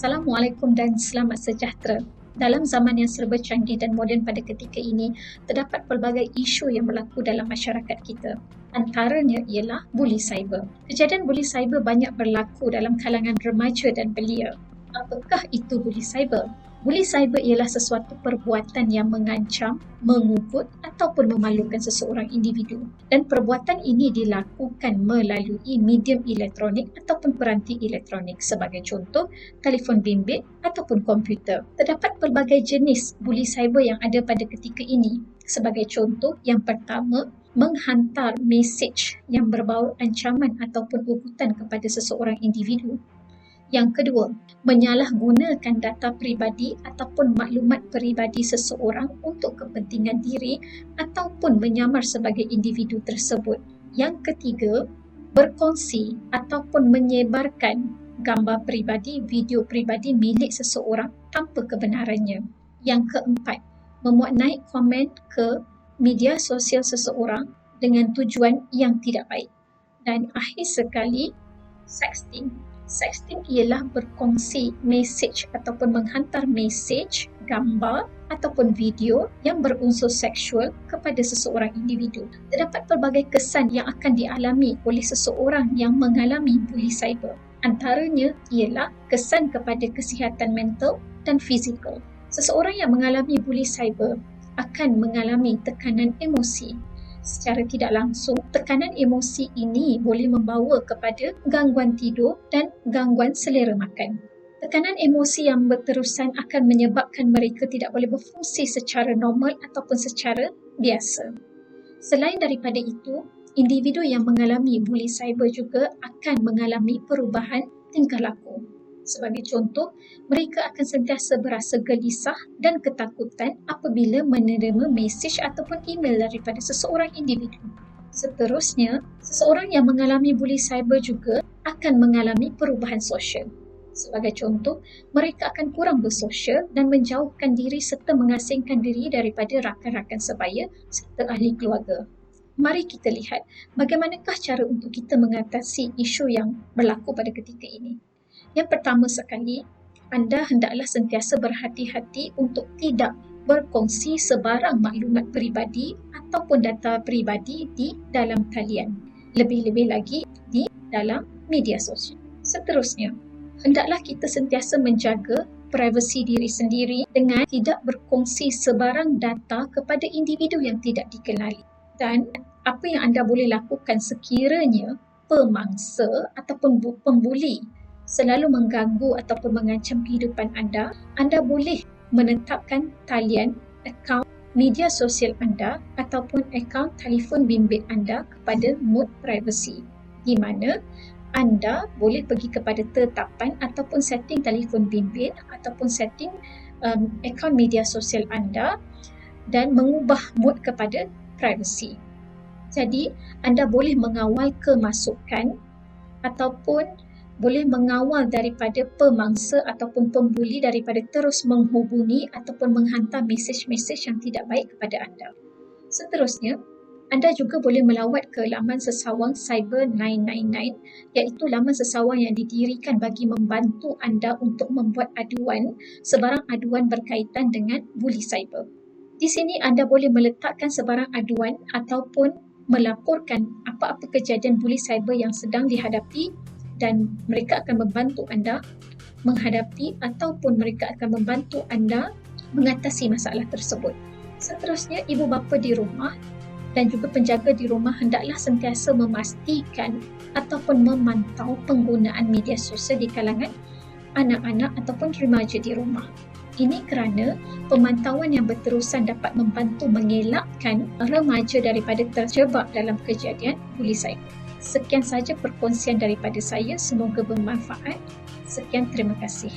Assalamualaikum dan selamat sejahtera. Dalam zaman yang serba canggih dan moden pada ketika ini, terdapat pelbagai isu yang berlaku dalam masyarakat kita. Antaranya ialah buli cyber. Kejadian buli cyber banyak berlaku dalam kalangan remaja dan belia. Apakah itu buli cyber? Buli cyber ialah sesuatu perbuatan yang mengancam, mengugut ataupun memalukan seseorang individu. Dan perbuatan ini dilakukan melalui medium elektronik ataupun peranti elektronik. Sebagai contoh, telefon bimbit ataupun komputer. Terdapat pelbagai jenis buli cyber yang ada pada ketika ini. Sebagai contoh, yang pertama, menghantar mesej yang berbau ancaman ataupun ugutan kepada seseorang individu. Yang kedua, menyalahgunakan data peribadi ataupun maklumat peribadi seseorang untuk kepentingan diri ataupun menyamar sebagai individu tersebut. Yang ketiga, berkongsi ataupun menyebarkan gambar peribadi, video peribadi milik seseorang tanpa kebenarannya. Yang keempat, memuat naik komen ke media sosial seseorang dengan tujuan yang tidak baik. Dan akhir sekali, sexting. Sexting ialah berkongsi mesej ataupun menghantar mesej, gambar ataupun video yang berunsur seksual kepada seseorang individu. Terdapat pelbagai kesan yang akan dialami oleh seseorang yang mengalami buli cyber. Antaranya ialah kesan kepada kesihatan mental dan fizikal. Seseorang yang mengalami buli cyber akan mengalami tekanan emosi. Secara tidak langsung, tekanan emosi ini boleh membawa kepada gangguan tidur dan gangguan selera makan. Tekanan emosi yang berterusan akan menyebabkan mereka tidak boleh berfungsi secara normal ataupun secara biasa. Selain daripada itu, individu yang mengalami buli cyber juga akan mengalami perubahan tingkah laku. Sebagai contoh, mereka akan sentiasa berasa gelisah dan ketakutan apabila menerima mesej ataupun email daripada seseorang individu. Seterusnya, seseorang yang mengalami buli cyber juga akan mengalami perubahan sosial. Sebagai contoh, mereka akan kurang bersosial dan menjauhkan diri serta mengasingkan diri daripada rakan-rakan sebaya serta ahli keluarga. Mari kita lihat bagaimanakah cara untuk kita mengatasi isu yang berlaku pada ketika ini. Yang pertama sekali, anda hendaklah sentiasa berhati-hati untuk tidak berkongsi sebarang maklumat peribadi ataupun data peribadi di dalam talian. Lebih-lebih lagi di dalam media sosial. Seterusnya, hendaklah kita sentiasa menjaga privasi diri sendiri dengan tidak berkongsi sebarang data kepada individu yang tidak dikenali. Dan apa yang anda boleh lakukan sekiranya pemangsa ataupun pembuli selalu mengganggu ataupun mengancam kehidupan anda, anda boleh menetapkan talian akaun media sosial anda ataupun akaun telefon bimbit anda kepada mode privacy, di mana anda boleh pergi kepada tetapan ataupun setting telefon bimbit ataupun setting akaun media sosial anda dan mengubah mode kepada privacy. Jadi, anda boleh mengawal kemasukan ataupun boleh mengawal daripada pemangsa ataupun pembuli daripada terus menghubungi ataupun menghantar mesej-mesej yang tidak baik kepada anda. Seterusnya, anda juga boleh melawat ke laman sesawang Cyber 999, iaitu laman sesawang yang didirikan bagi membantu anda untuk membuat aduan, sebarang aduan berkaitan dengan buli cyber. Di sini anda boleh meletakkan sebarang aduan ataupun melaporkan apa-apa kejadian buli cyber yang sedang dihadapi dan mereka akan membantu anda menghadapi ataupun mereka akan membantu anda mengatasi masalah tersebut. Seterusnya, ibu bapa di rumah dan juga penjaga di rumah hendaklah sentiasa memastikan ataupun memantau penggunaan media sosial di kalangan anak-anak ataupun remaja di rumah. Ini kerana pemantauan yang berterusan dapat membantu mengelakkan remaja daripada terjebak dalam kejadian buli cyber. Sekian saja perkongsian daripada saya, semoga bermanfaat. Sekian, terima kasih.